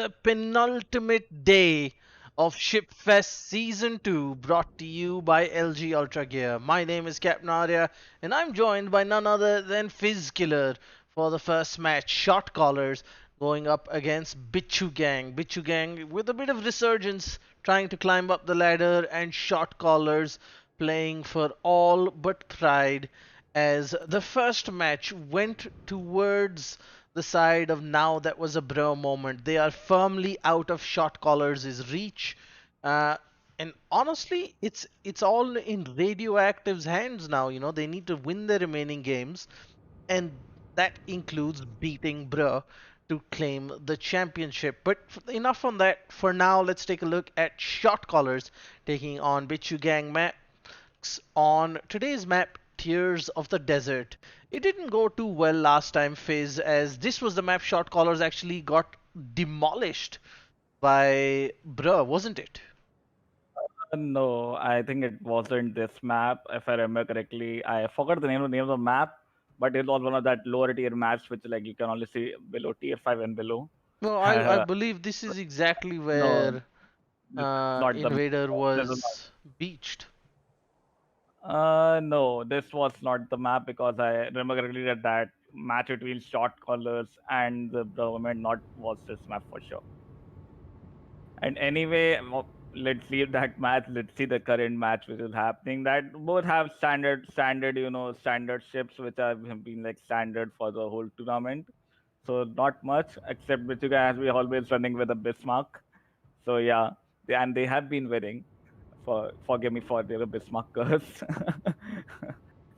the penultimate day of Shipfest Season 2, brought to you by LG Ultragear. My name is Captain Arya, and I'm joined by none other than Fizz Killer for the first match. Shot callers going up against Bichu Gang. Bichu Gang with a bit of resurgence, trying to climb up the ladder, and shot callers playing for all but pride as the first match went towards the side of now that was a bro moment. They are firmly out of shot callers' reach. Uh, and honestly, it's all in Radioactive's hands now. You know, they need to win their remaining games, and that includes beating Bro to claim the championship. But enough on that. For now, let's take a look at shot callers taking on Bichu Gang Max on today's map, Tears of the Desert. It didn't go too well last time, Fizz, as this was the map shot callers actually got demolished by Bruh, wasn't it? No, I think it wasn't this map. If I remember correctly, I forgot the name of the map, but it was one of that lower tier maps which like you can only see below tier 5 and below. No, I believe this is exactly No, where this is not the Invader this is not. was beached. No, this was not the map because I remember correctly that that match between shot callers and the government not was this map for sure. And anyway, let's leave that match. Let's see the current match which is happening. That both have standard ships which have been like standard for the whole tournament. So not much, except Michigan has been always running with a Bismarck. So yeah, and they have been winning. Forgive me for the Bismarck curse.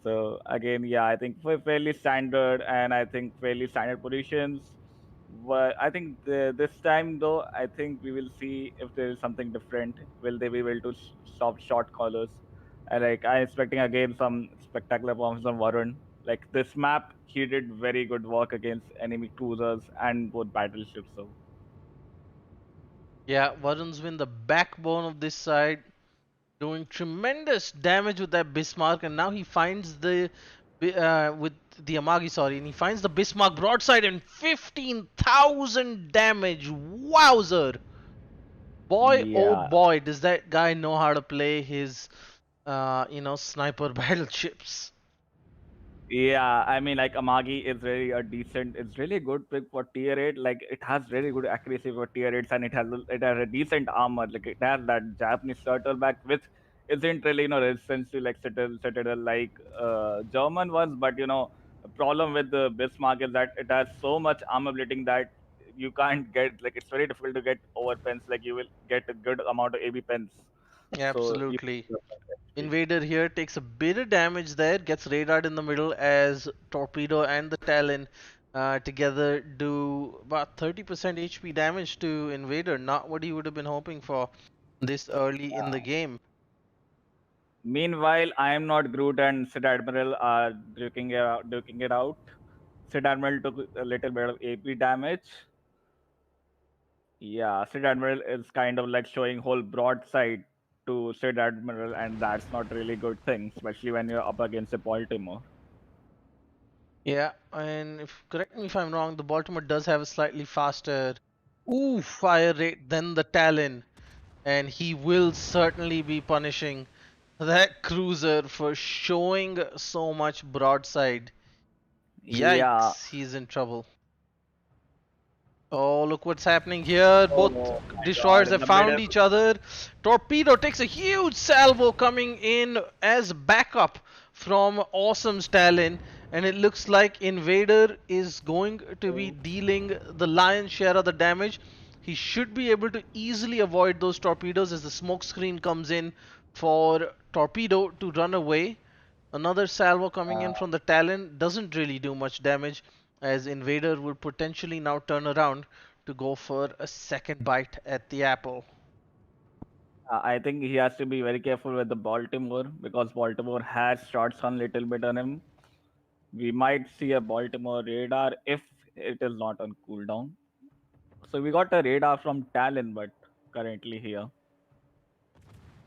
So again, yeah, I think fairly standard, and I think fairly standard positions. But I think this time, though, I think we will see if there is something different. Will they be able to stop short callers? And like I'm expecting again some spectacular performance from Varun. Like this map, he did very good work against enemy cruisers and both battleships. So Yeah, Varun's been the backbone of this side, doing tremendous damage with that Bismarck, and now he finds the with the Amagi, sorry, and he finds the Bismarck broadside and 15,000 damage. Wowzer! Boy, oh yeah, boy, does that guy know how to play his, sniper battleships. yeah. I mean, like Amagi is really a decent. It's really good pick for tier 8. Like it has really good accuracy for tier 8s, and it has a decent armor. Like it has that Japanese turtleback, which isn't really resistance to like citadel like German ones. But the problem with the Bismarck is that it has so much armor plating that you can't get like it's very difficult to get over pens. Like you will get a good amount of AB pens. So you. Absolutely. Invader here takes a bit of damage there, gets radared in the middle as Torpedo and the Talon together do about 30% HP damage to Invader, not what he would have been hoping for this early in the game. Meanwhile, I am not Groot and Sid Admiral are duking it out. Sid Admiral took a little bit of AP damage. Yeah, Sid Admiral is kind of like showing whole broadside to Sid Admiral, and that's not really good thing, especially when you're up against a Baltimore. Yeah, and correct me if I'm wrong, the Baltimore does have a slightly faster fire rate than the Talon, and he will certainly be punishing that cruiser for showing so much broadside. Yeah. Yikes, he's in trouble. Oh, look what's happening here. Both Oh my destroyers God! In have the found middle. each other. Torpedo takes a huge salvo coming in as backup from Awesome Stalin. And it looks like Invader is going to be dealing the lion's share of the damage. He should be able to easily avoid those torpedoes as the smoke screen comes in for Torpedo to run away. Another salvo coming in from the Talon doesn't really do much damage, as Invader will potentially now turn around to go for a second bite at the apple. I think he has to be very careful with the Baltimore because Baltimore has shots on little bit on him. We might see a Baltimore radar if it is not on cooldown. So we got a radar from Talon, but currently here.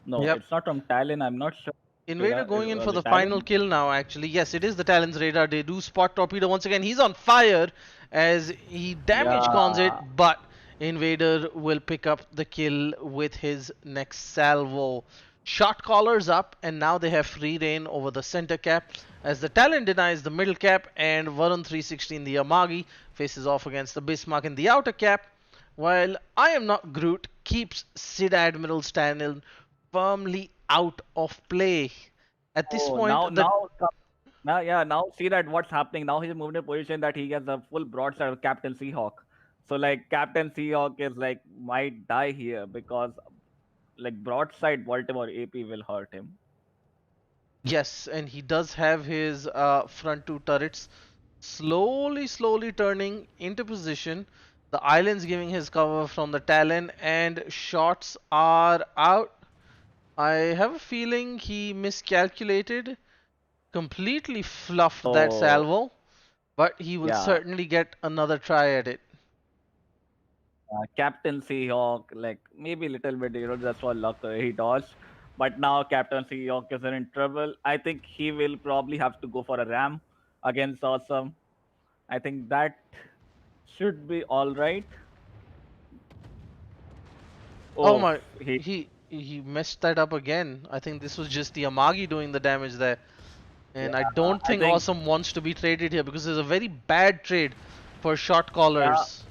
No, Yep. it's not from Talon. I'm not sure. Invader Radar going in for was the it final Talon? kill now, actually. Yes, it is the Talon's radar. They do spot Torpedo once again. He's on fire as he damage cons it, Yeah, but Invader will pick up the kill with his next salvo. Shot callers up, and now they have free reign over the center cap as the Talon denies the middle cap, and Varun 360 in the Amagi faces off against the Bismarck in the outer cap, while I Am Not Groot keeps Sid Admiral Stanley firmly out of play. At this Oh, point, now see that what's happening. Now he's moved in a position that he gets a full broadside of Captain Seahawk. So like Captain Seahawk is like might die here because like broadside Baltimore AP will hurt him. yes, and he does have his front two turrets slowly turning into position. The island's giving his cover from the Talon, and shots are out. I have a feeling he miscalculated, completely fluffed that So salvo, but he will yeah, certainly get another try at it. Captain Seahawk, like maybe a little bit, just for luck he dodged. But now Captain Seahawk is in trouble. I think he will probably have to go for a ram against Awesome. I think that should be all right. Oh Oh, my, he messed that up again. I think this was just the Amagi doing the damage there. yeah, And I don't I think think Awesome wants to be traded here because it's a very bad trade for shot yeah, callers.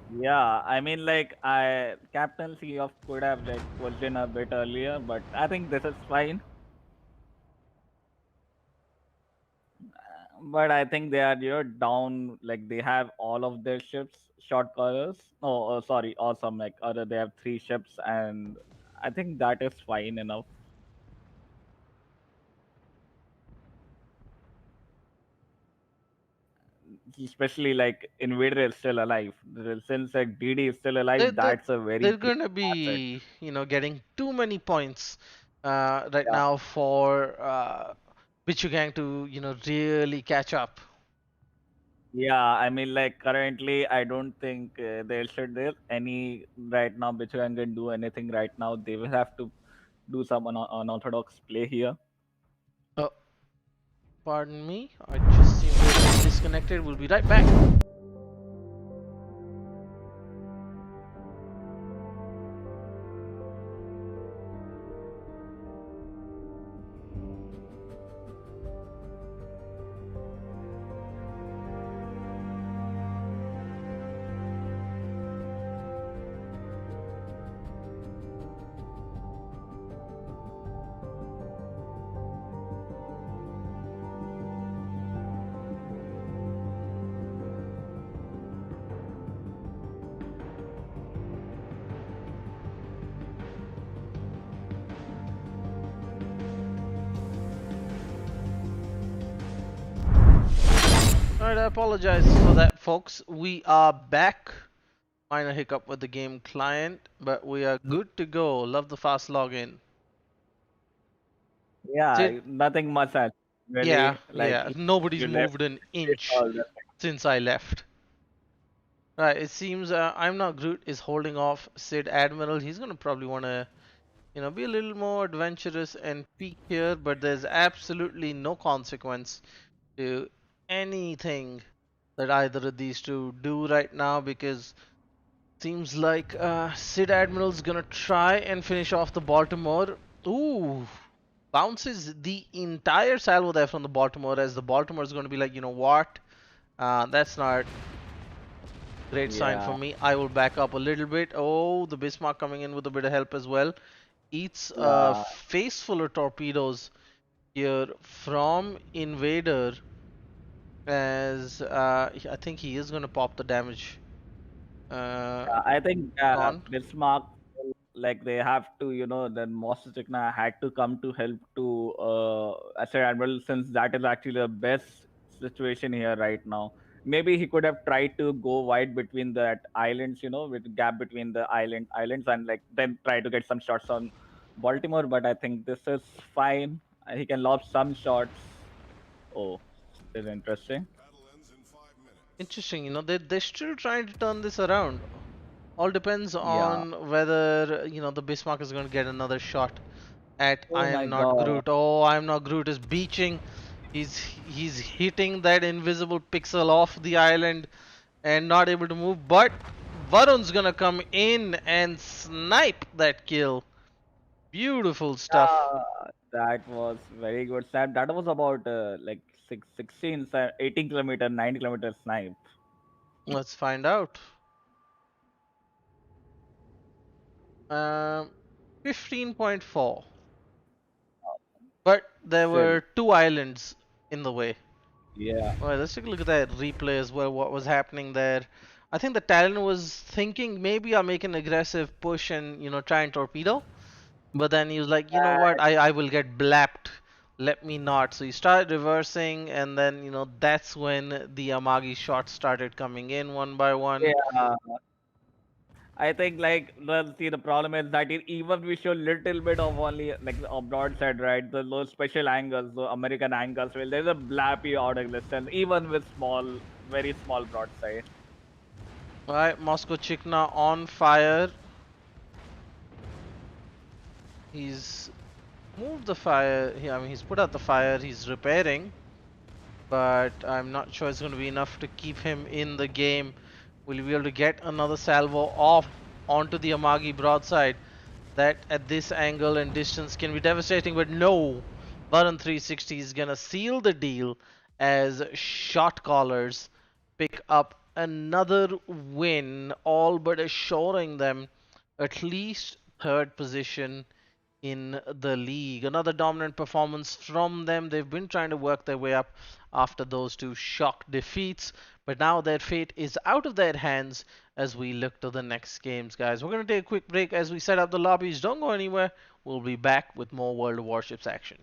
yeah. I mean, like I Captain Seahawk could have like pushed in a bit earlier, but I think this is fine. But I think they are down. Like they have all of their ships, short callers. Oh, sorry, awesome. Like other they have 3 ships, and I think that is fine enough. Especially like Invader is still alive. Since like DD is still They, alive, they, that's a very they're big going to asset. be, getting too many points right Yeah, now for Bichu Gang to, really catch up. yeah. I mean, like currently, I don't think there should there any right now. Bichuan can do anything right now. They will have to do some unorthodox play here. Uh, Pardon me, I just seem to have been disconnected. We'll be right back. Alright, I apologize for that, folks. We are back. Minor hiccup with the game client, but we are good to go. Love the fast login. Did Yeah, nothing much has Yeah, really like yeah. Nobody's you left moved an it inch all the since I left. Right, it seems I'm Not Groot is holding off Sid Admiral. He's gonna probably wanna, be a little more adventurous and peek here, but there's absolutely no consequence to anything that either of these two do right now because seems like Sid Admiral's gonna try and finish off the Baltimore. Ooh, bounces the entire salvo there from the Baltimore as the Baltimore is gonna be like, you know what? That's not great sign yeah, for me. I will back up a little bit. Oh, the Bismarck coming in with a bit of help as well. Eats a yeah. face full of torpedoes here from Invader as I think he is gonna pop the damage. Uh, I think Gone. Bismarck, like they have to, then Master Chikna had to come to help to Asher Admiral since that is actually the best situation here right now. Maybe he could have tried to go wide between that islands, with gap between the islands and like then try to get some shots on Baltimore. But I think this is fine. He can lob some shots. Oh, this is interesting. Interesting, they're still trying to turn this around. All depends Yeah. on whether, the Bismarck is going to get another shot at I Oh my Am Not God. Groot. Oh, I Am Not Groot is beaching. He's hitting that invisible pixel off the island and not able to move. But Varun's gonna come in and snipe that kill. Beautiful stuff. Yeah, that was very good snap. That was about like 16, 18 kilometer, 9 kilometer snipe. Let's find out. 15.4. But there Still, were two islands in the way. yeah, Alright, let's take a look at that replay as well, what was happening there. I think the Talon was thinking maybe I'll make an aggressive push and, try and torpedo. But then he was like, you know what, that, I will get blapped. Let me not. So he started reversing, and then, that's when the Amagi shots started coming in one by one. yeah. I think like the problem is that even we show little bit of only like a broadside, right? Those special angles, the American angles, well, there's a blappy out of distance, even with small, very small broadside. Alright, Moscow Chikna on fire. He's moved the fire. I mean, he's put out the fire. He's repairing. But I'm not sure it's going to be enough to keep him in the game. Will we be able to get another salvo off onto the Amagi broadside? That at this angle and distance can be devastating, but no. Button 360 is going to seal the deal as shot callers pick up another win, all but assuring them at least third position in the league. Another dominant performance from them. They've been trying to work their way up after those two shock defeats, but now their fate is out of their hands as we look to the next games, guys. We're going to take a quick break as we set up the lobbies. Don't go anywhere. We'll be back with more World of Warships action.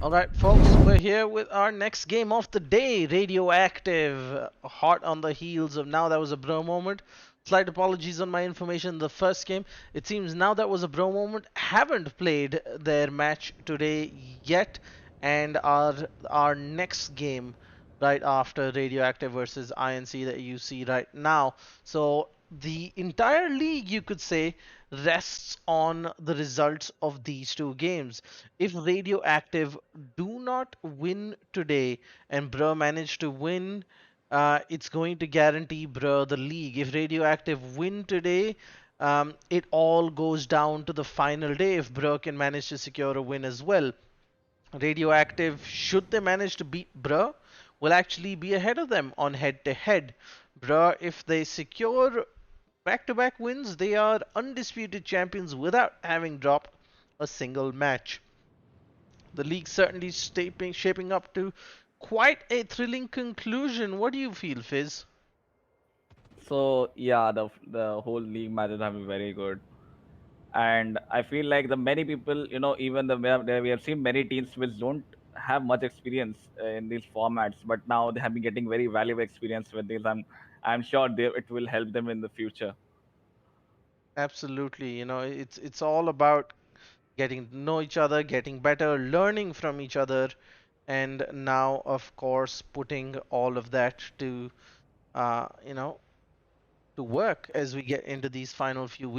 All right, folks, we're here with our next game of the day, Radioactive. Hot on the heels of Now That Was a Bro Moment. Slight apologies on my information in the first game. It seems Now That Was a Bro Moment haven't played their match today yet, and our next game right after Radioactive versus INC that you see right now. So the entire league, you could say, rests on the results of these two games. If Radioactive do not win today and Bruh manage to win, it's going to guarantee Bruh the league. If Radioactive win today, it all goes down to the final day if Bruh can manage to secure a win as well. Radioactive, should they manage to beat Bruh, will actually be ahead of them on head to head. Bruh, if they secure back to back wins, they are undisputed champions without having dropped a single match. The league certainly shaping up to quite a thrilling conclusion. What do you feel, Fizz? So yeah, the whole league matches have been very good, and I feel like the many people, even we have seen many teams which don't have much experience in these formats, but now they have been getting very valuable experience with these. I'm sure it will help them in the future. Absolutely. It's all about getting to know each other, getting better, learning from each other, and now, of course, putting all of that to uh, you know to work as we get into these final few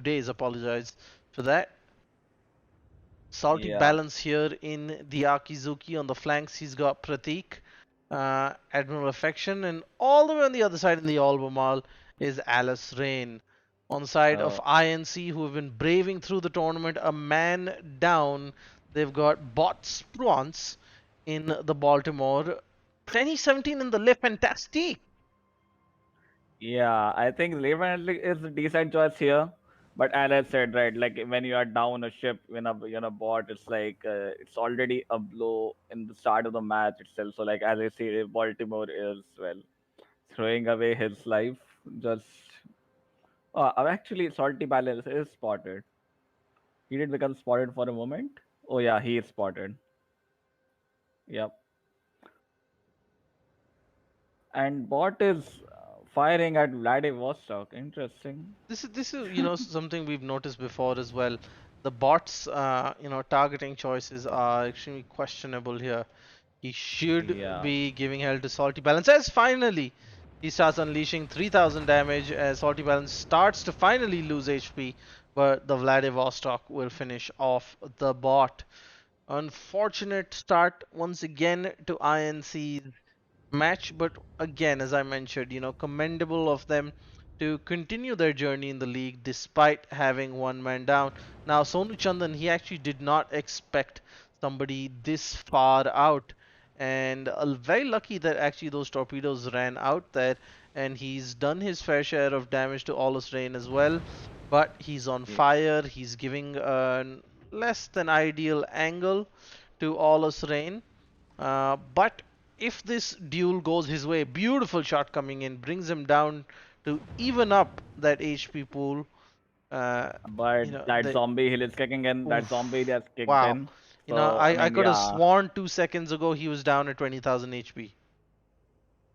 days. Apologize for that. Salty Yeah. balance here in the Akizuki. On the flanks, he's got Pratik, Admiral Affection, and all the way on the other side in the Albemarle is Alice Rain. On the side of Uh, INC, who have been braving through the tournament, a man down. They've got Bot Spruance in the Baltimore. 2017 in the Le Fantastique. Yeah, I think Levant is a decent choice here. But as I said, right, like when you are down a ship in a bot, it's like it's already a blow in the start of the match itself. So like as I say, Baltimore is well throwing away his life. Just actually, Salty Balance is spotted. He did become spotted for a moment. Oh yeah, he is spotted. Yep. And bot is firing at Vladivostok. Interesting. This is something we've noticed before as well. The bots targeting choices are extremely questionable here. He should Yeah. be giving hell to Salty Balance as finally he starts unleashing 3000 damage as Salty Balance starts to finally lose HP, but the Vladivostok will finish off the bot. Unfortunate start once again to INC match, but again, as I mentioned, commendable of them to continue their journey in the league despite having one man down. Now, Sonu Chandan, he actually did not expect somebody this far out, and very lucky that actually those torpedoes ran out there, and he's done his fair share of damage to Aulus Rain as well. But he's on fire. He's giving a less than ideal angle to Aulus Rain. But if this duel goes his way, beautiful shot coming in, brings him down to even up that HP pool. Uh, But that the zombie hill is kicking in. That zombie oof, just kicked wow. in. So I I mean, could have yeah, sworn 2 seconds ago he was down at 20,000 HP.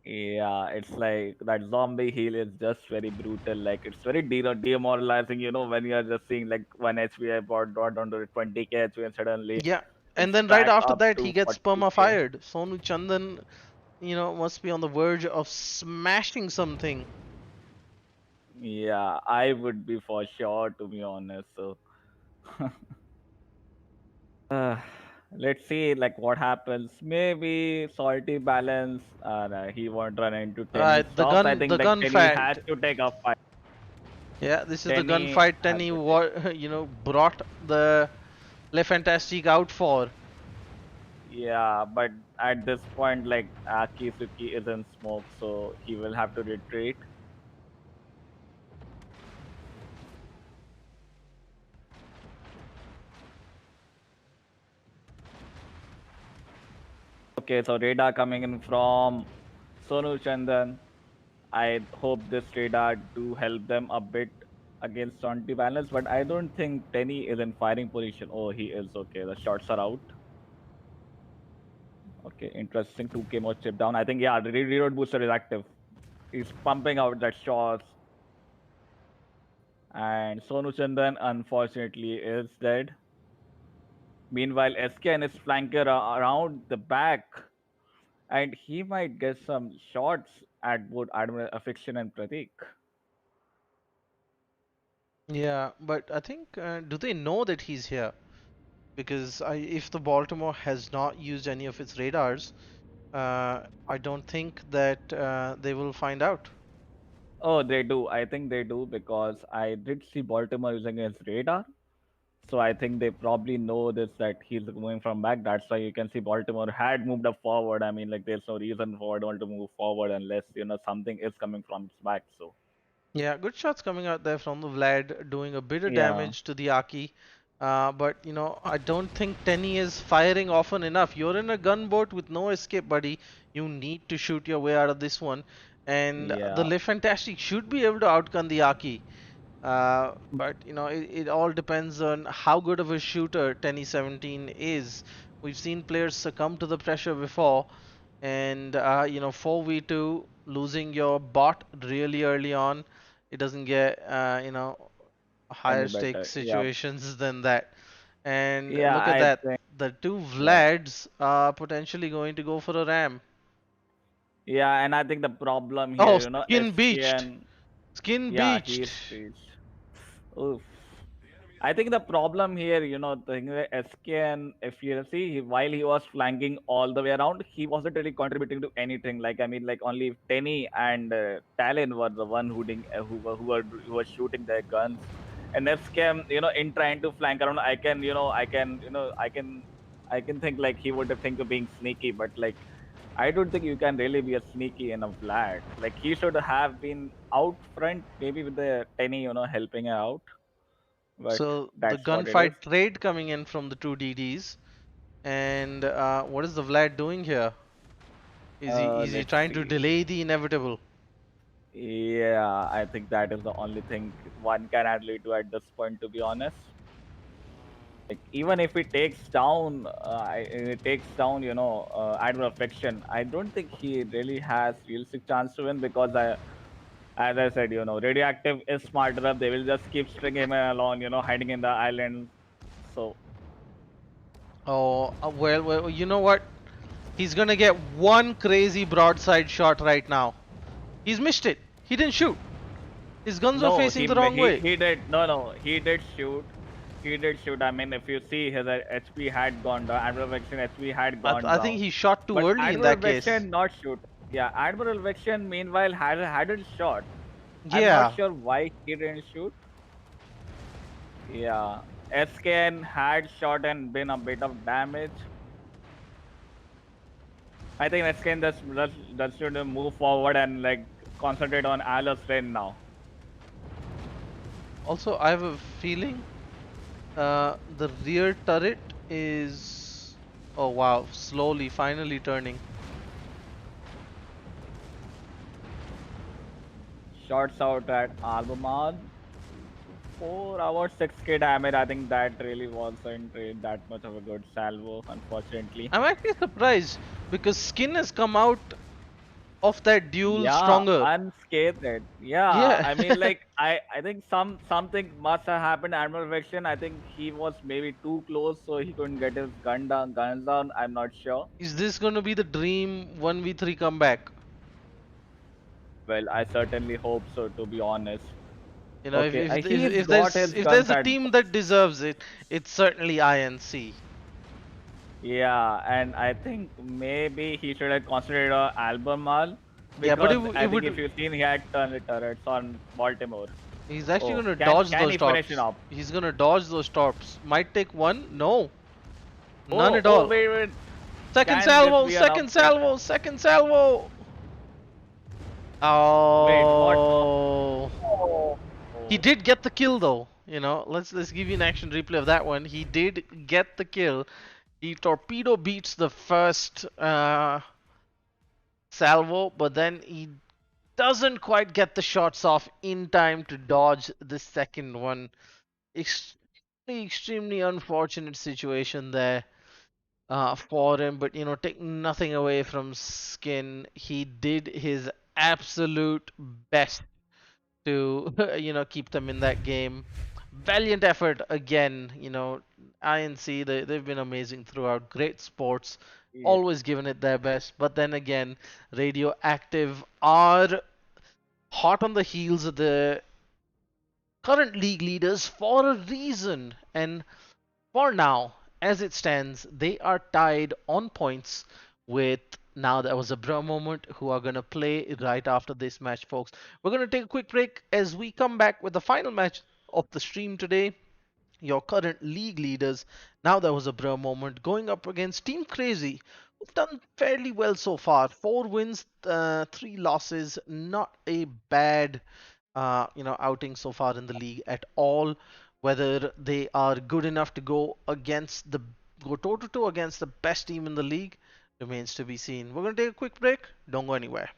yeah. It's like that zombie heal is just very brutal. Like it's very demoralizing. When you are just seeing like one HP brought down to 20k HP and suddenly Yeah, and it's then right back after up that he to gets perma 40k. fired. Sonu Chandan, must be on the verge of smashing something. Yeah, I would be for sure to be honest. So uh, let's see like what happens. Maybe salty balance. He won't run into Tenny Right, stops. I think the like Tenny has gunfight. to take a fight. Yeah, this is the Tenny gunfight has Tenny to take. brought the Le Fantastique out for. Yeah, but at this point, like Akisuki is in smoke, so he will have to retreat. Okay, so radar coming in from Sonu Chandan. I hope this radar do help them a bit against anti balance, but I don't think Tenny is in firing position. Oh, he is okay. The shots are out. Okay, interesting. 2K more chip down. I think yeah, the reload booster is active. He's pumping out that shots, and Sonu Chandan unfortunately is dead. Meanwhile, SKN is flanking around the back, and he might get some shots at both Admiral Affliction and Pratik. Yeah, but I think do they know that he's here? Because if the Baltimore has not used any of its radars, I don't think that they will find out. Oh, they do. I think they do because I did see Baltimore using his radar. So I think they probably know this that he's moving from back. That's why you can see Baltimore had moved up forward. I mean, like there's no reason for Baltimore to move forward unless something is coming from its back. So Yeah, good shots coming out there from the Vlad, doing a bit of yeah, damage to the Aki. But I don't think Tenny is firing often enough. You're in a gunboat with no escape, buddy. You need to shoot your way out of this one. And the yeah, Le Fantastic should be able to outgun the Aki. But it all depends on how good of a shooter Tenny 17 is. We've seen players succumb to the pressure before, and 4v2 losing your bot really early on, it doesn't get any higher stake better. Yeah, situations than that. And yeah. look at I that, think the two yeah, Vlads are potentially going to go for a ram. yeah. And I think the problem here, Oh, skin beached, SKN. skin Yeah, he beached. is reached. Oof. I think the problem here, the thing with SKN, if you see, while he was flanking all the way around, he wasn't really contributing to anything. Like I mean, like only Tenny and Talon were the one who were shooting their guns. And SKN, in trying to flank around, I can think like he would think of being sneaky, but like I don't think you can really be a sneaky in a Vlad. Like he should have been out front, maybe with the Tenny, helping out. But So the that's what it is. gunfight trade coming in from the two DDs. And what is the Vlad doing here? Is he Let's trying to see. delay the inevitable? Yeah, I think that is the only thing one can add to at this point, to be honest. Like even if it takes down, Admiral Fiction, I don't think he really has realistic chance to win because as I said, Radioactive is smart enough. They will just keep stringing him along, hiding in the island. So Oh, well, you know what? He's gonna get one crazy broadside shot right now. He's missed it. He didn't shoot. His guns were no, facing he the wrong he way. he did no, he did shoot. He did shoot. I mean, if you see his HP had gone down, Admiral Vection HP had gone I think down, he shot too but early in Admiral that case. Vection not shoot. Yeah, Admiral Vection meanwhile hadn't shot. I'm not Yeah. sure why he didn't shoot. Yeah, SKN had shot and been a bit of damage. I think SKN just should move forward and like concentrate on Alice Rain now. Also, I have a feeling the rear turret is. Oh wow, slowly, finally turning. Shots out at Albemarle. 4 hours, 6K damage. I think that really wasn't really that much of a good salvo, unfortunately. I'm actually surprised because Skin has come out of that duel Yeah, stronger. unscathed. Yeah, Yeah. I mean, like I think something must have happened. Admiral Vection, I think he was maybe too close, so he couldn't get his guns down. I'm not sure. Is this going to be the dream 1v3 comeback? Well, I certainly hope so, to be honest. You know, Okay, he's if got his if guns there's a at team that deserves it, it's certainly INC. yeah, and I think maybe he should have concentrated on Albemarle Yeah, but because it I think if would. you've seen, he had turned the turrets on Baltimore. He's actually Oh, going to can dodge can those he finish it torps. up? He's going to dodge those torps. Might take one. No, none Oh, at oh, all. wait, wait. Second Can this salvo. be an Second upset? salvo. Second salvo. Wait, what? Oh, Oh, he oh. did get the kill though. Let's give you an action replay of that one. He did get the kill. He torpedo beats the first salvo, but then he doesn't quite get the shots off in time to dodge the second one. Extremely, extremely unfortunate situation there. for him. But take nothing away from Skin. He did his absolute best to keep them in that game. Valiant effort again. INC, they've been amazing throughout. Great sports, Yes. always given it their best. But then again, Radioactive are hot on the heels of the current league leaders for a reason. And for now, as it stands, they are tied on points with now that was a bro moment who are going to play right after this match, folks. We're going to take a quick break as we come back with the final match of the stream today. Your current league leaders, now that was a bro moment, going up against Team Crazy, who've done fairly well so far. 4 wins, 3 losses, not a bad outing so far in the league at all. Whether they are good enough to go toe to toe against the best team in the league remains to be seen. We're gonna take a quick break. Don't go anywhere.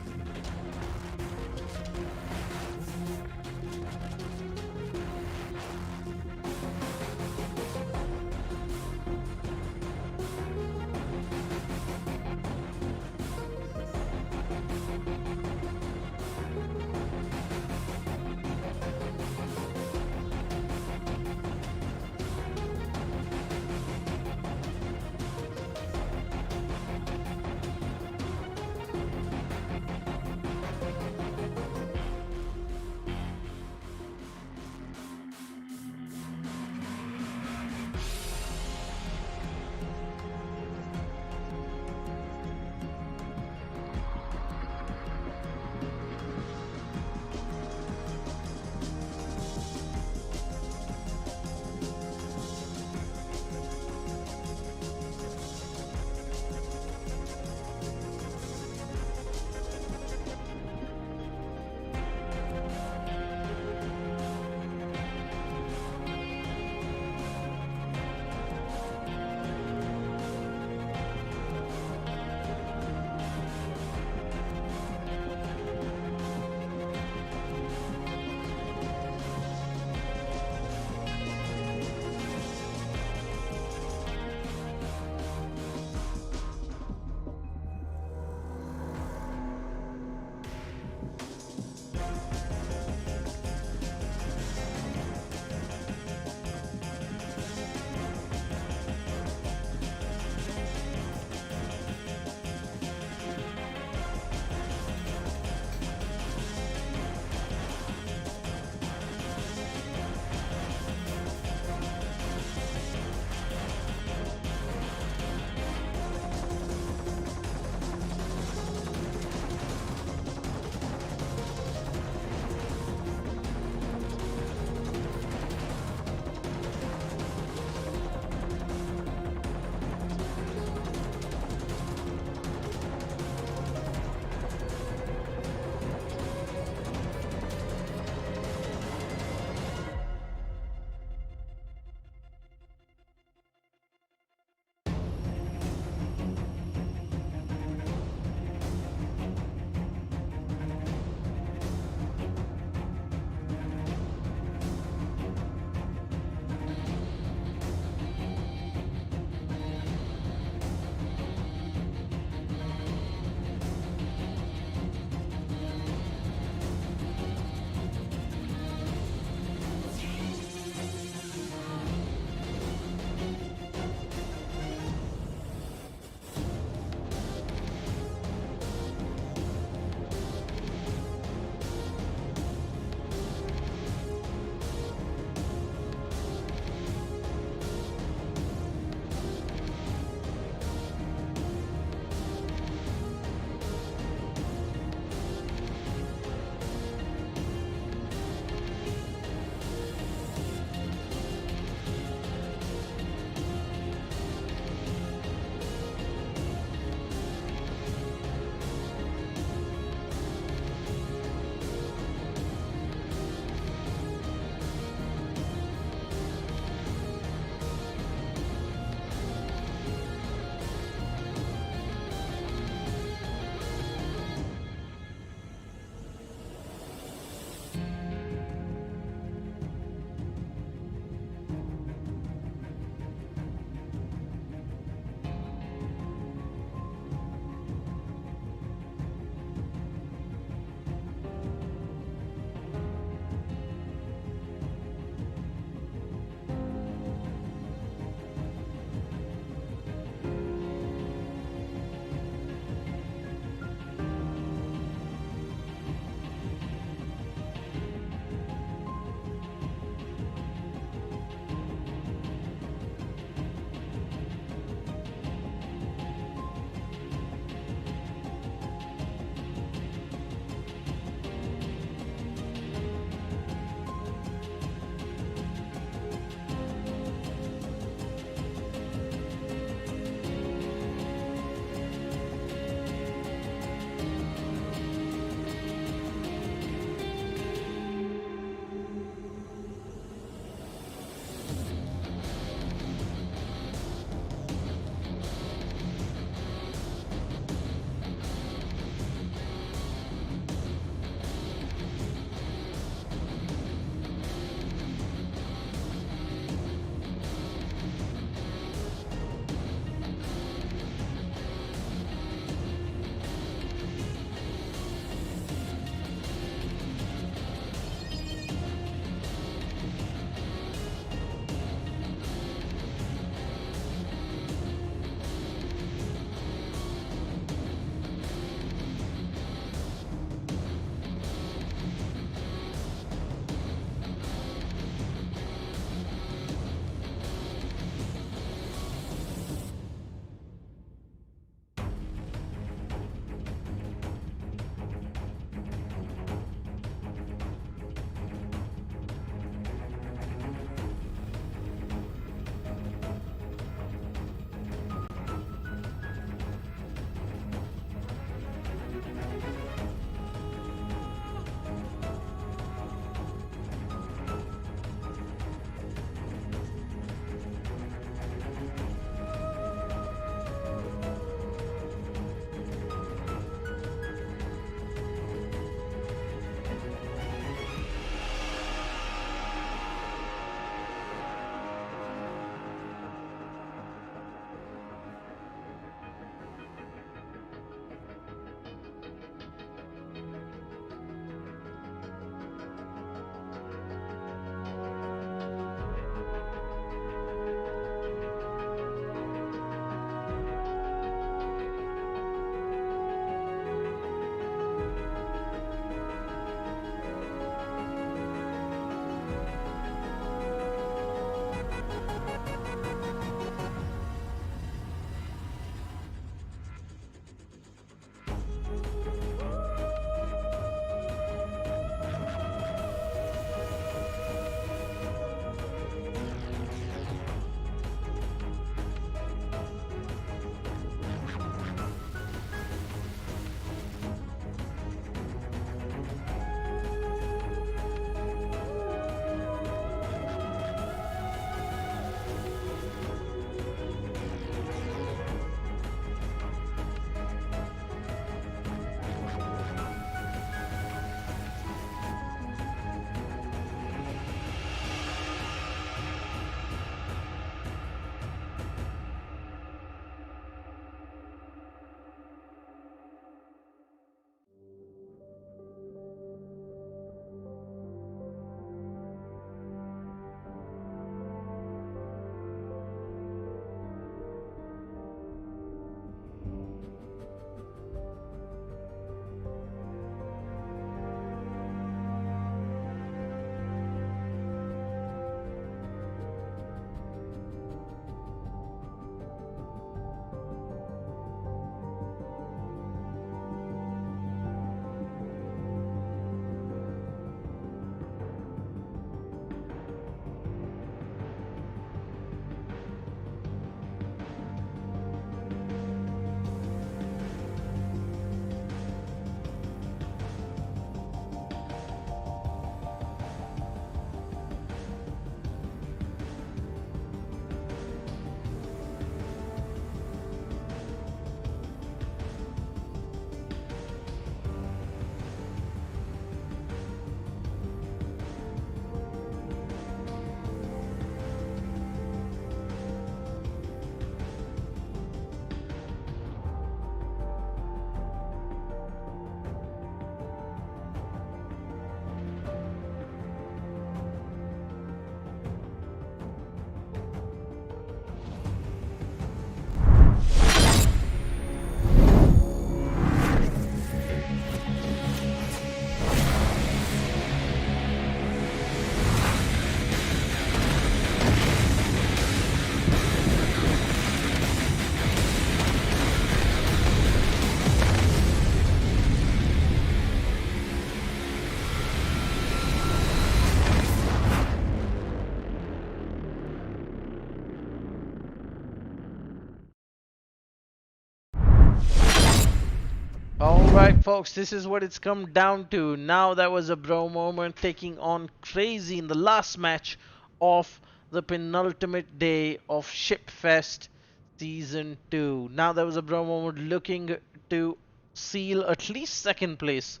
Alright, folks, this is what it's come down to. Now, that was a bro moment taking on Crazy in the last match of the penultimate day of Shipfest Season 2. Now, that was a bro moment looking to seal at least second place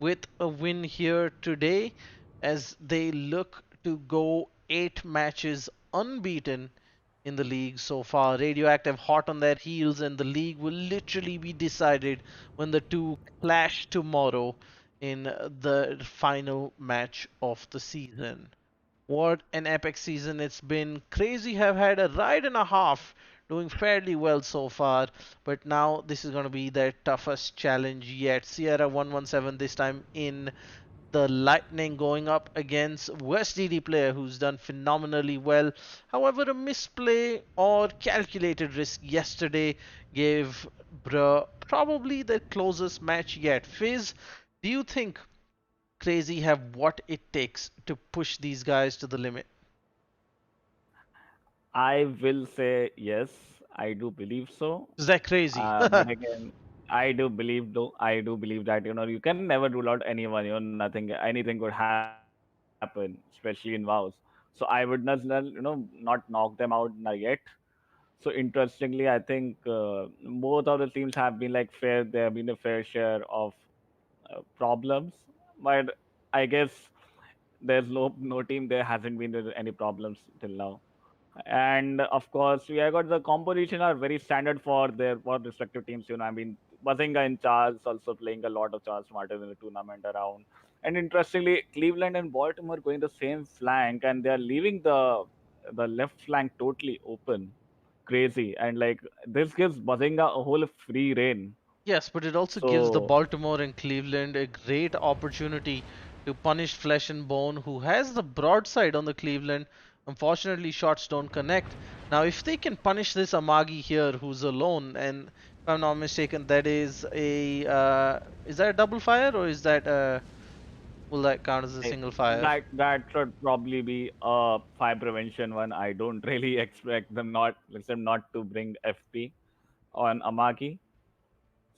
with a win here today as they look to go 8 matches unbeaten in the league so far. Radioactive hot on their heels, and the league will literally be decided when the two clash tomorrow in the final match of the season. What an epic season it's been. Crazy have had a ride and a half, doing fairly well so far, but now this is going to be their toughest challenge yet. Sierra 117 this time in the Lightning going up against West DD player who's done phenomenally well. However, a misplay or calculated risk yesterday gave Bruh probably the closest match yet. Fizz, do you think Crazy have what it takes to push these guys to the limit? I will say yes. I do believe so. Is that crazy? But again, I do believe that you can never rule out anyone. Nothing, anything could happen, especially in vows. So I would not knock them out yet. So interestingly, I think both of the teams have been like fair. There have been a fair share of problems, but I guess there's no team there hasn't been with any problems till now. And of course, we have got the composition are very standard for respective teams. I mean, Bazinga and Charles also playing a lot of Charles Martin in the tournament around. And interestingly, Cleveland and Baltimore going the same flank, and they are leaving the left flank totally open. Crazy, and like this gives Bazinga a whole free reign. Yes, but it also gives the So Baltimore and Cleveland a great opportunity to punish Flesh and Bone, who has the broadside on the Cleveland. Unfortunately, shots don't connect. Now, if they can punish this Amagi here, who's alone, and if I'm not mistaken, that is that a double fire or is that will that count as a single fire? that should probably be a fire prevention one. I don't really expect them not to bring FP on Amagi.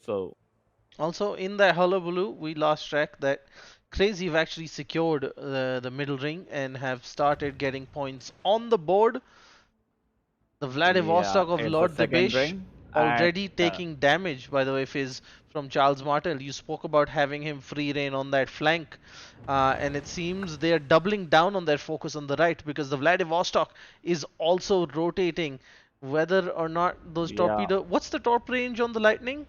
So Also, in that hullabaloo, we lost track that Crazy have actually secured the middle ring and have started getting points on the board. The yeah, Vladivostok of it's a Lord second Dibesh ring, and already taking damage, by the way, Fizz, from Charles Martel. You spoke about having him free reign on that flank, and it seems they are doubling down on their focus on the right because the Vladivostok is also rotating. Whether or not those yeah, torpedo, what's the torp range on the Lightning?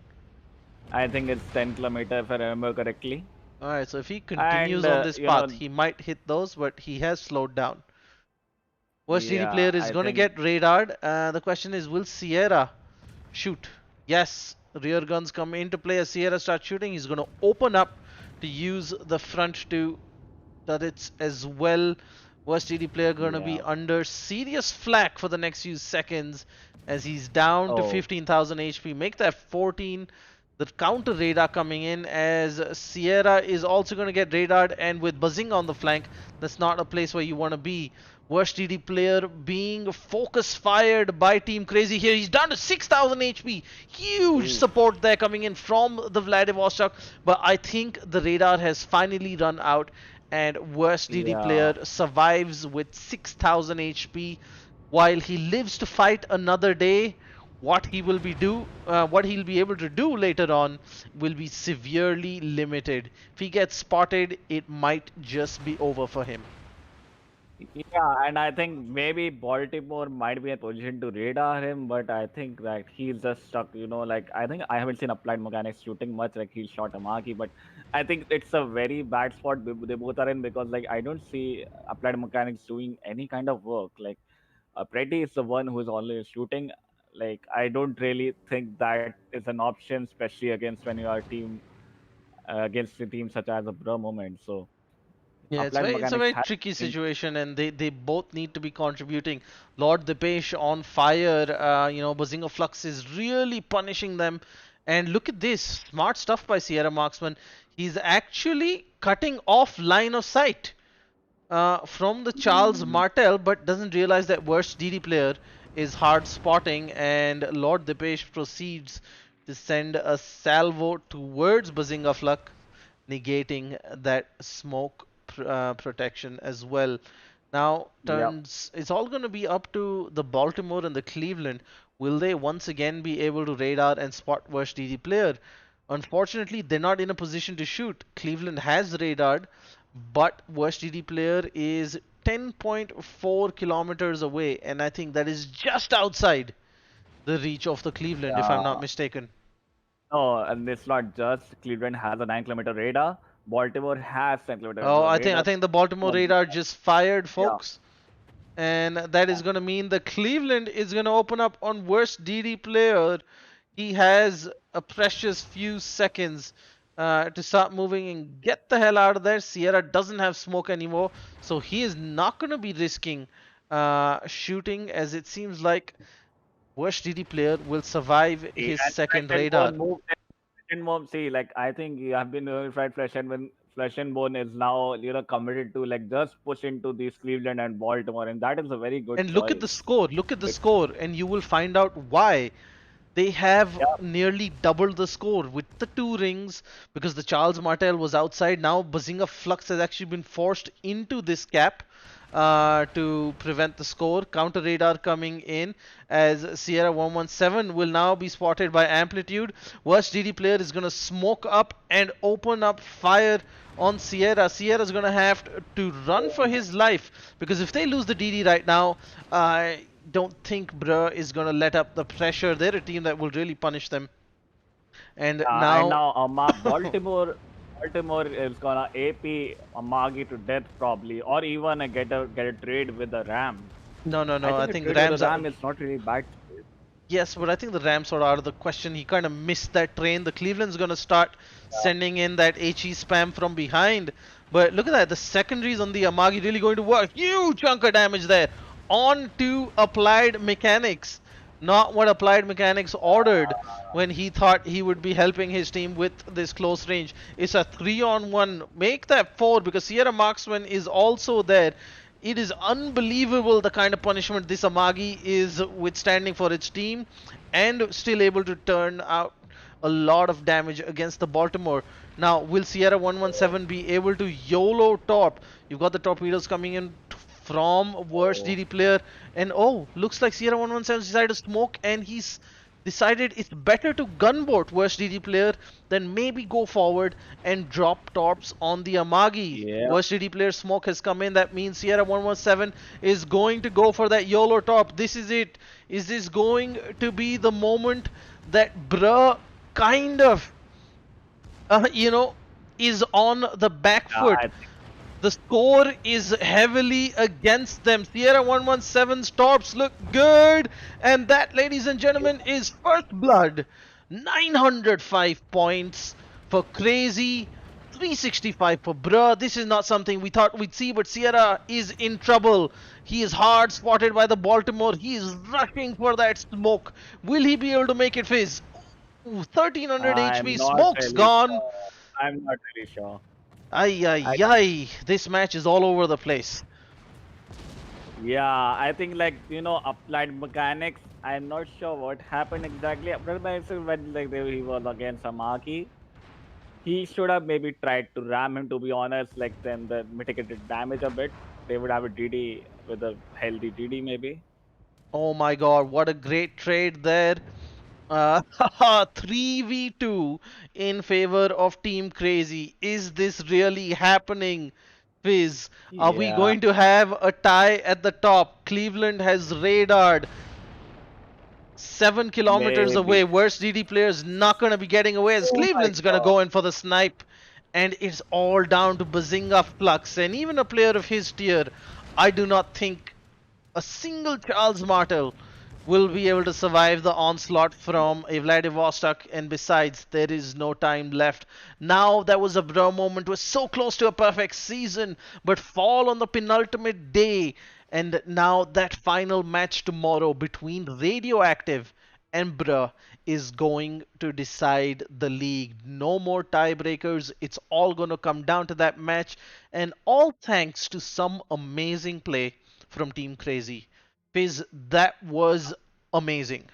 I think it's 10 kilometer if I remember correctly. Alright, so if he And continues on this path, he might hit those, but he has slowed down. Worst DD yeah, player is I going to think get radared. The question is, will Sierra shoot? Yes, rear guns come into play as Sierra starts shooting. He's going to open up to use the front two turrets as well. Worst DD player going to be yeah. under serious flak for the next few seconds as he's down to Oh, 15,000 HP. Make that 14. The counter radar coming in as Sierra is also going to get radared, and with Bazinga on the flank, that's not a place where you want to be. Worst DD player being focus fired by Team Crazy here. He's down to 6,000 HP. Huge oof, support there coming in from the Vladivostok, but I think the radar has finally run out, and Worst DD yeah. player survives with 6,000 HP while he lives to fight another day. What he'll be able to do later on will be severely limited. If he gets spotted, it might just be over for him. Yeah, and I think maybe Baltimore might be in a position to radar him, but I think that he's just stuck. Like I think I haven't seen Applied Mechanics shooting much. Like he shot Amaki, but I think it's a very bad spot they both are in because like I don't see Applied Mechanics doing any kind of work. Like Pretty is the one who is always shooting. Like I don't really think that is an option, especially against when you are team against a team such as a Bro Moment. So Yeah, Applied it's a Mechanics very has tricky been. situation, and they both need to be contributing. Lord Dipesh on fire, Bazinga Flux is really punishing them. And look at this smart stuff by Sierra Marksman. He's actually cutting off line of sight from the Charles Martel, but doesn't realize that worst DD player is hard spotting, and Lord Dipesh proceeds to send a salvo towards Bazinga Flux, negating that smoke protection as well. Now Yep. turns it's all going to be up to the Baltimore and the Cleveland. Will they once again be able to radar and spot Worst DD player? Unfortunately, they're not in a position to shoot. Cleveland has radared, but Worst DD player is 10.4 kilometers away, and I think that is just outside the reach of the Cleveland, if I'm not Uh, mistaken. no, and it's not just Cleveland has a 9 kilometer radar. Baltimore has 10 kilometer Oh, I radar. think the Baltimore So, radar just fired, yeah. folks. And that is going to mean the Cleveland is going to open up on worst DD player. He has a precious few seconds to start moving and get the hell out of there. Sierra doesn't have smoke anymore, so he is not going to be risking shooting, as it seems like worst DD player will survive See, his and second Flesh and radar. Bone moved. Flesh and Bone, see, like I think you have been right. Flesh and Bone is now committed to like just push into these Cleveland and Baltimore, and that is a very good And look at the choice. score. Look at the Bec- score, and you will find out why. They have Yeah, nearly doubled the score with the two rings because the Charles Martel was outside. Now Bazinga Flux has actually been forced into this cap to prevent the score. Counter radar coming in as Sierra 117 will now be spotted by Amplitude. Worst DD player is going to smoke up and open up fire on Sierra. Sierra's going to have to run for his life because if they lose the DD right now, I don't think Bruh is going to let up the pressure. They're a team that will really punish them. And and now. now Baltimore is gonna AP Amagi to death probably, or even get a trade with the Ram. No, no, I no. I think a think the trade with the Rams are. Ram is not really bad. Yes, but I think the Rams are out of the question. He kind of missed that train. The Cleveland's going to start sending in that HE spam from behind. But look at that. The secondaries on the Amagi really going to work. Huge chunk of damage there. On to applied mechanics. Not what applied mechanics ordered when he thought he would be helping his team with this close range. It's a 3-on-1. Make that 4 because Sierra Marksman is also there. It is unbelievable the kind of punishment this Amagi is withstanding for its team and still able to turn out a lot of damage against the Baltimore. Now, will Sierra 117 be able to YOLO top? You've got the torpedoes coming in from worst Oh, DD player, and oh, looks like Sierra 117 decided to smoke, and he's decided it's better to gunboat worst DD player than maybe go forward and drop torps on the Amagi. yeah. Worst DD player smoke has come in. That means Sierra 117 is going to go for that YOLO top. This is it. Is this going to be the moment that Bruh kind of, you know, is on the back foot? I think The score is heavily against them. Sierra 117's tops look good. And that, ladies and gentlemen, is First Blood. 905 points for Crazy. 365 for Bruh. This is not something we thought we'd see, but Sierra is in trouble. He is hard spotted by the Baltimore. He is rushing for that smoke. Will he be able to make it, Fizz? Ooh, 1300 I'm HP. not Smoke's really gone. sure. I'm not really sure. Ay, I ay, ay. This match is all over the place. Yeah, I think like applied mechanics. I'm not sure what happened exactly. Applied mechanics when he was against Samaki. He should have maybe tried to ram him. To be honest, like then the mitigated damage a bit. They would have a DD with a healthy DD maybe. Oh my god, what a great trade there. 3v2 in favor of Team Crazy. Is this really happening, Fizz? Are we Yeah, going to have a tie at the top? Cleveland has radared 7 kilometers maybe. away. Worst DD player's not going to be getting away as Oh my Cleveland's going to god. go in for the snipe. And it's all down to Bazinga Flux. And even a player of his tier, I do not think a single Charles Martel will be able to survive the onslaught from a Vladivostok, and besides, there is no time left. Now, that was a bro moment. We're so close to a perfect season, but fall on the penultimate day. And now, that final match tomorrow between Radioactive and Bruh is going to decide the league. No more tiebreakers. It's all going to come down to that match. And all thanks to some amazing play from Team Crazy. Fizz, that was amazing.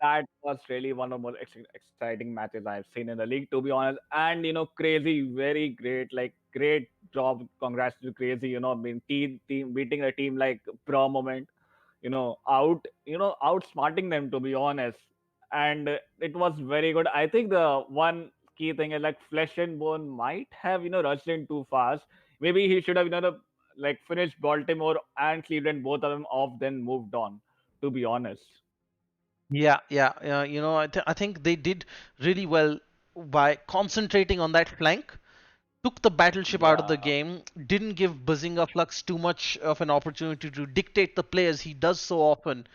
that was really one of the most exciting matches I've seen in the league, to be honest. And Crazy, very great, like great job. Congrats to Crazy. I mean, team beating a team like Pro Moment. Outsmarting them, to be honest. And it was very good. I think the one key thing is like Flesh and Bone might have rushed in too fast. Maybe he should have like finished Baltimore and Cleveland, both of them off, then moved on. To be honest. Yeah, yeah, I think they did really well by concentrating on that flank, took the battleship out of the Yeah. game, didn't give Bazinga Flux too much of an opportunity to dictate the players he does so often.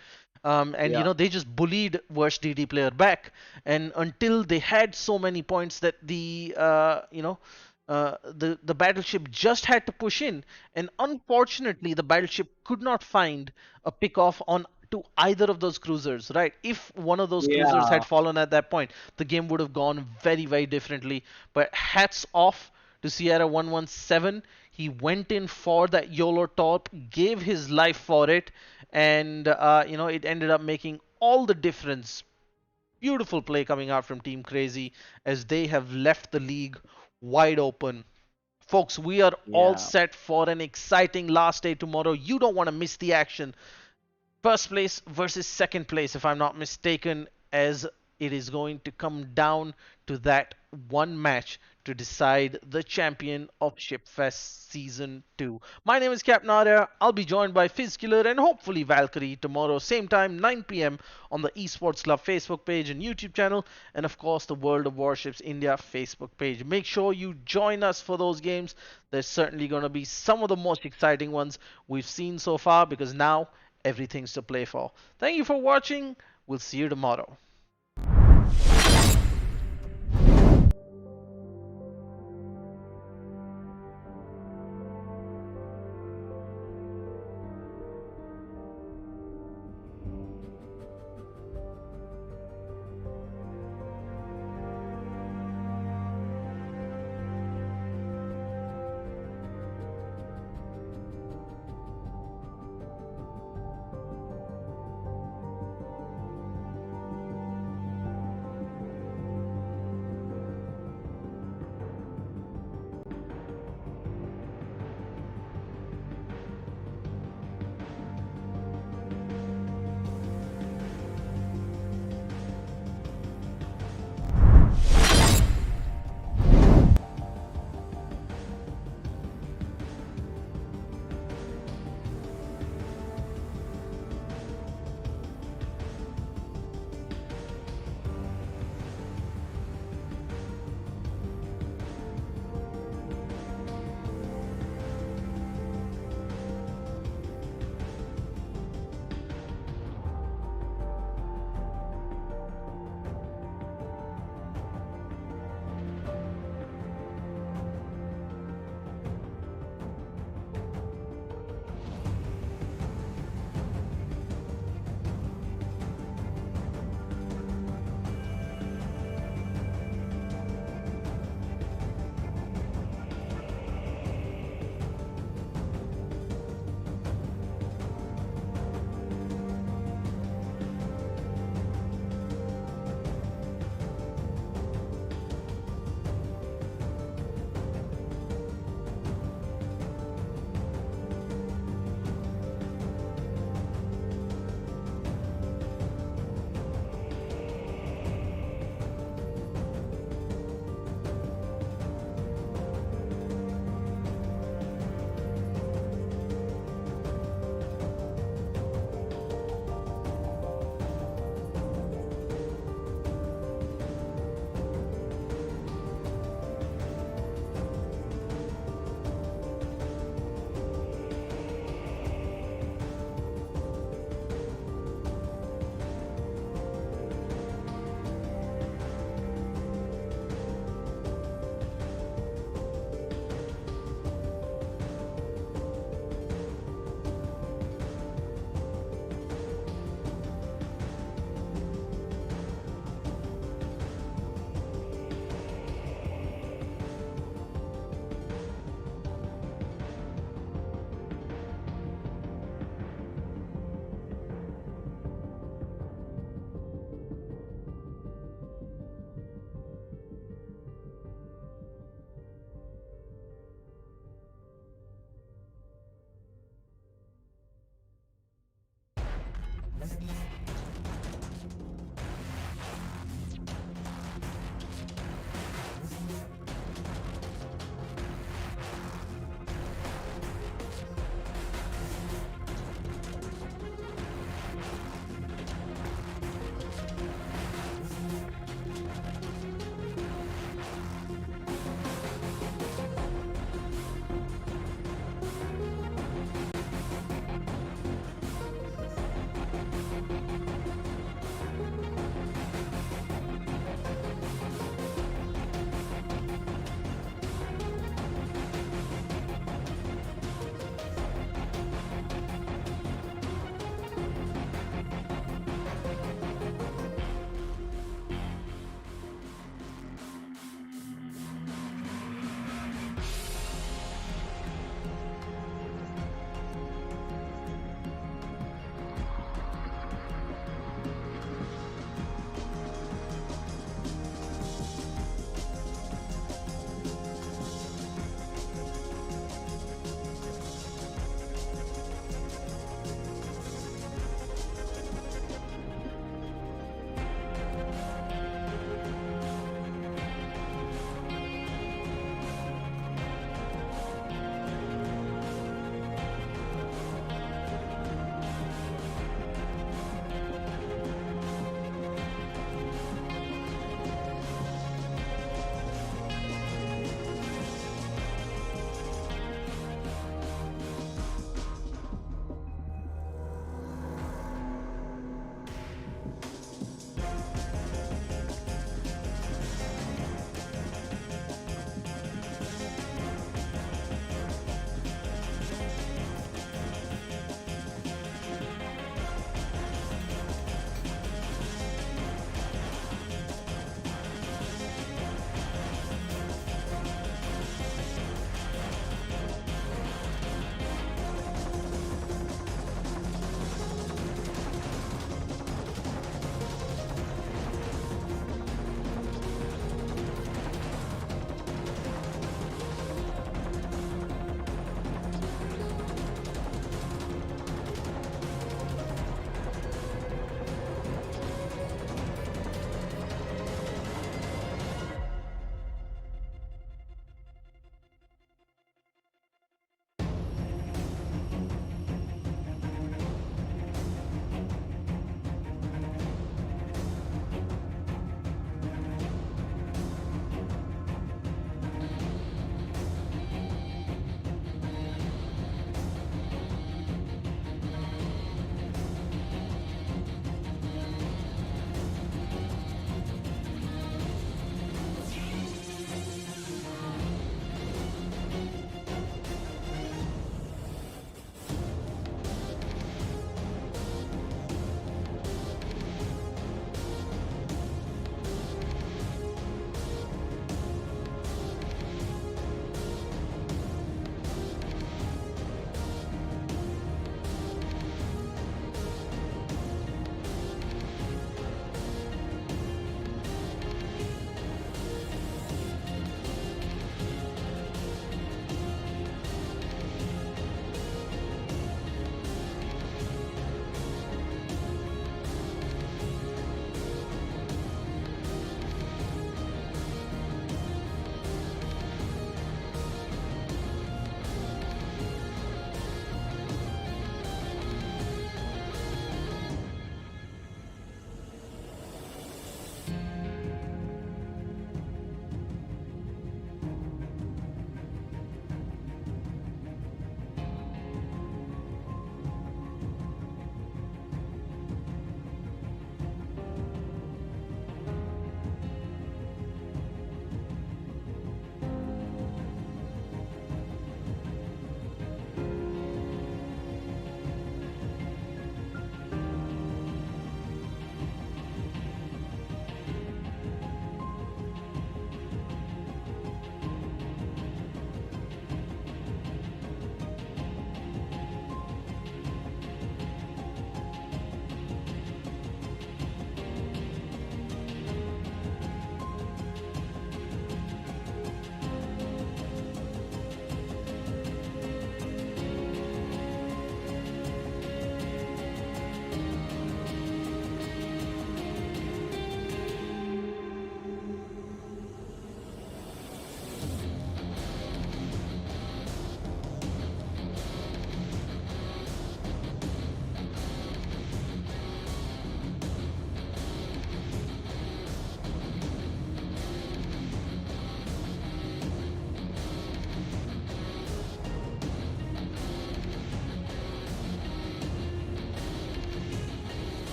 And Yeah. they just bullied worst DD player back, and until they had so many points that the battleship just had to push in, and unfortunately the battleship could not find a pick off on to either of those cruisers. Right, if one of those cruisers Yeah. had fallen at that point, the game would have gone very, very differently. But hats off to Sierra 117. He went in for that YOLO top, gave his life for it, and it ended up making all the difference. Beautiful play coming out from Team Crazy as they have left the league wide open. Folks, we are all Yeah. set for an exciting last day tomorrow. You don't want to miss the action. First place versus second place, if I'm not mistaken, as it is going to come down to that one match to decide the champion of Shipfest Season 2. My name is Capnaria. I'll be joined by Fizkiller and hopefully Valkyrie tomorrow, same time, 9 p.m. on the Esports Club Facebook page and YouTube channel, and of course the World of Warships India Facebook page. Make sure you join us for those games. There's certainly going to be some of the most exciting ones we've seen so far because now everything's to play for. Thank you for watching. We'll see you tomorrow.